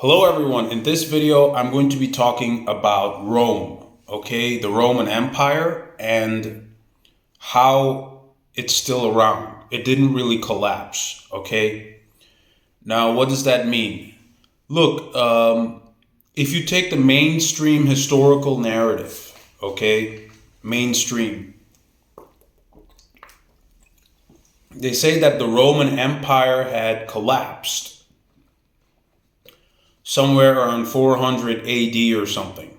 Hello everyone, in this video I'm going to be talking about Rome, okay? The Roman Empire and how it's still around. It didn't really collapse, okay? Now what does that mean? Look, if you take the mainstream historical narrative, okay? Mainstream. They say that the Roman Empire had collapsed somewhere around 400 AD or something.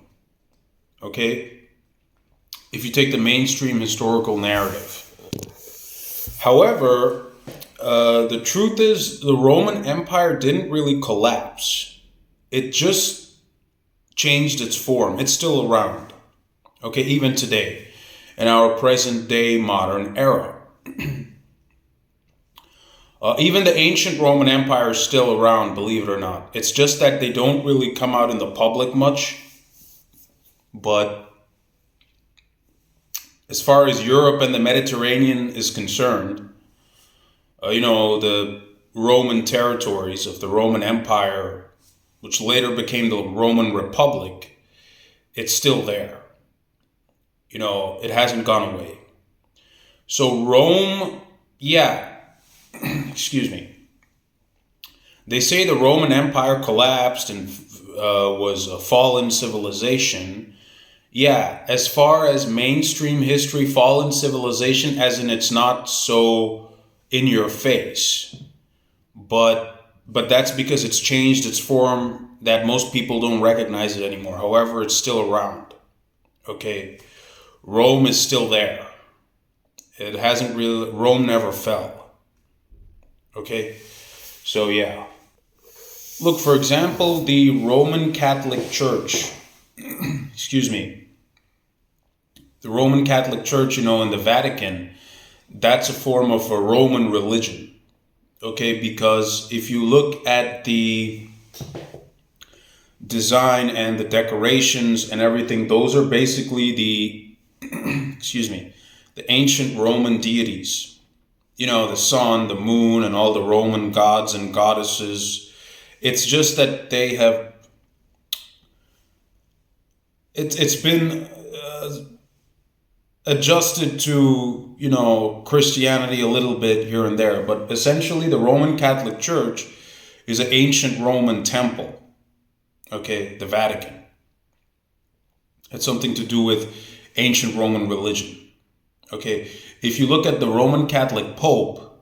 Okay? If you take the mainstream historical narrative. However, the truth is the Roman Empire didn't really collapse. It just changed its form. It's still around. Okay, even today, in our present day modern era. Even the ancient Roman Empire is still around, believe it or not. It's just that they don't really come out in the public much. But as far as Europe and the Mediterranean is concerned, the Roman territories of the Roman Empire, which later became the Roman Republic, it's still there. It hasn't gone away. So Rome, yeah. Excuse me. They say the Roman Empire collapsed and was a fallen civilization. Yeah, as far as mainstream history, fallen civilization, as in it's not so in your face. But that's because it's changed its form that most people don't recognize it anymore. However, it's still around. Okay, Rome is still there. It hasn't really. Rome never fell. Okay, so yeah. Look, for example, the Roman Catholic Church, excuse me, the Roman Catholic Church, in the Vatican, that's a form of a Roman religion. Okay, because if you look at the design and the decorations and everything, those are basically the, the ancient Roman deities. The sun, the moon, and all the Roman gods and goddesses. It's just that they have, it's been adjusted to, Christianity a little bit here and there. But essentially the Roman Catholic Church is an ancient Roman temple. Okay, the Vatican. It's something to do with ancient Roman religion. Okay, if you look at the Roman Catholic Pope,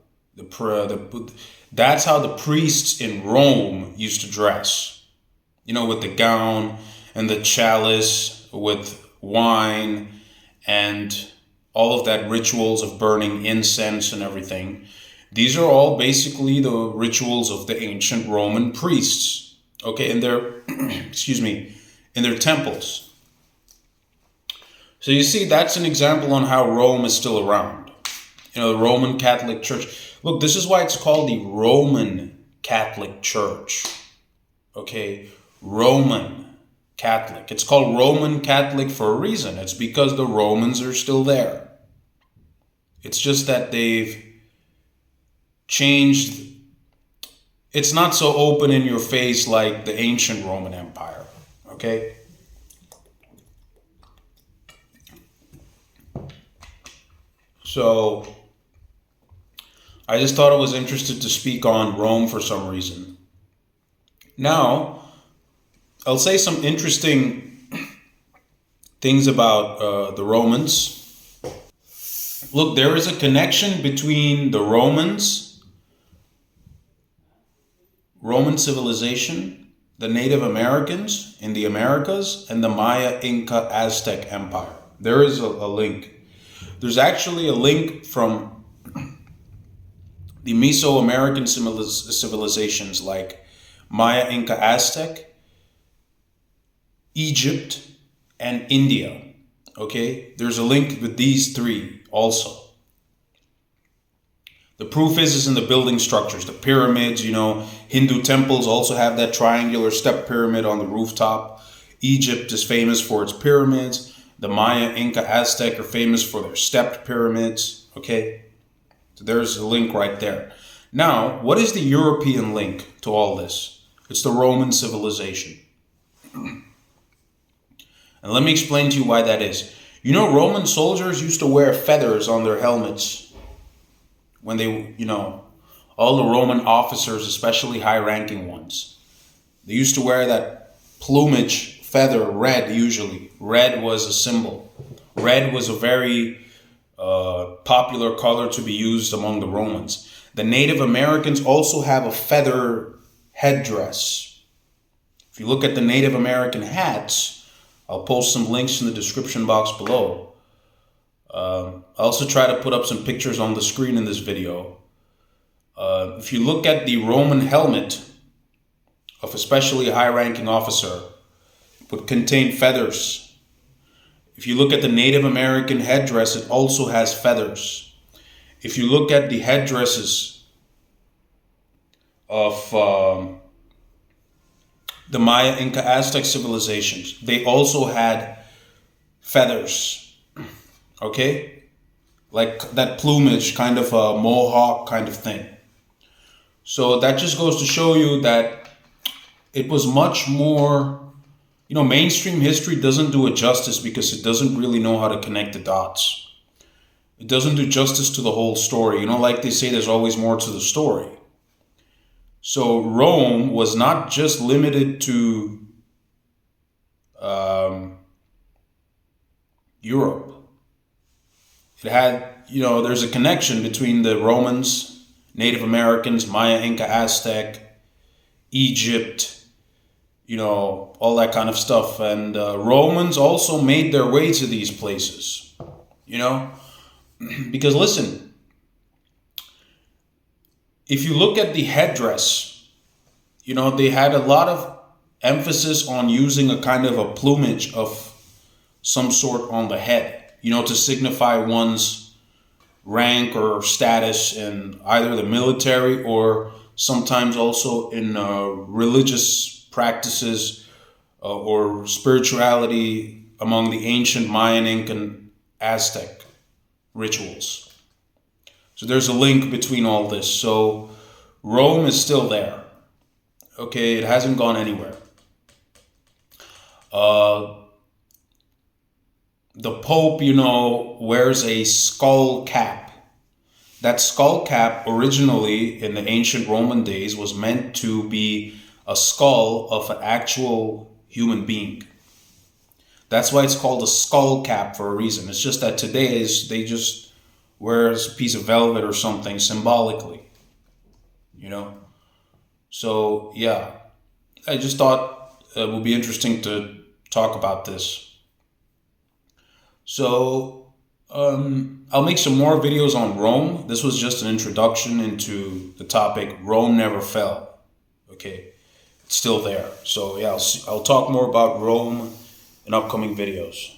that's how the priests in Rome used to dress. With the gown and the chalice with wine and all of that rituals of burning incense and everything. These are all basically the rituals of the ancient Roman priests. Okay, in their, in their temples. So you see, that's an example on how Rome is still around. The Roman Catholic Church. Look, this is why it's called the Roman Catholic Church. Okay, Roman Catholic. It's called Roman Catholic for a reason. It's because the Romans are still there. It's just that they've changed. It's not so open in your face like the ancient Roman Empire. Okay? So, I just thought I was interested to speak on Rome for some reason. Now, I'll say some interesting things about the Romans. Look, there is a connection between the Romans, Roman civilization, the Native Americans in the Americas, and the Maya, Inca, Aztec Empire. There is a link. There's actually a link from the Mesoamerican civilizations like Maya, Inca, Aztec, Egypt, and India. Okay? There's a link with these three also. The proof is in the building structures, the pyramids, Hindu temples also have that triangular step pyramid on the rooftop. Egypt is famous for its pyramids. The Maya, Inca, Aztec are famous for their stepped pyramids. Okay? So there's a link right there. Now, what is the European link to all this? It's the Roman civilization. And let me explain to you why that is. You know, Roman soldiers used to wear feathers on their helmets when they, all the Roman officers, especially high-ranking ones. They used to wear that plumage feather, red usually. Red was a symbol. Red was a very popular color to be used among the Romans. The Native Americans also have a feather headdress. If you look at the Native American hats, I'll post some links in the description box below. I'll also try to put up some pictures on the screen in this video. If you look at the Roman helmet of especially a high-ranking officer, it would contain feathers. If you look at the Native American headdress, it also has feathers. If you look at the headdresses of the Maya, Inca, Aztec civilizations, they also had feathers. Okay? Like that plumage, kind of a mohawk kind of thing. So that just goes to show you that it was much more, mainstream history doesn't do it justice because it doesn't really know how to connect the dots. It doesn't do justice to the whole story. Like they say, there's always more to the story. So Rome was not just limited to Europe. It had, there's a connection between the Romans, Native Americans, Maya, Inca, Aztec, Egypt, all that kind of stuff. And Romans also made their way to these places, because listen, if you look at the headdress, they had a lot of emphasis on using a kind of a plumage of some sort on the head, to signify one's rank or status in either the military or sometimes also in religious practices or spirituality among the ancient Mayan, Incan, Aztec rituals. So there's a link between all this. So Rome is still there. Okay, it hasn't gone anywhere. The Pope, wears a skull cap. That skull cap originally in the ancient Roman days was meant to be a skull of an actual human being. That's why it's called a skull cap for a reason. It's just that today they just wear a piece of velvet or something symbolically. So yeah, I just thought it would be interesting to talk about this. So I'll make some more videos on Rome. This was just an introduction into the topic. Rome never fell. Okay, it's still there. So yeah, I'll talk more about Rome in upcoming videos.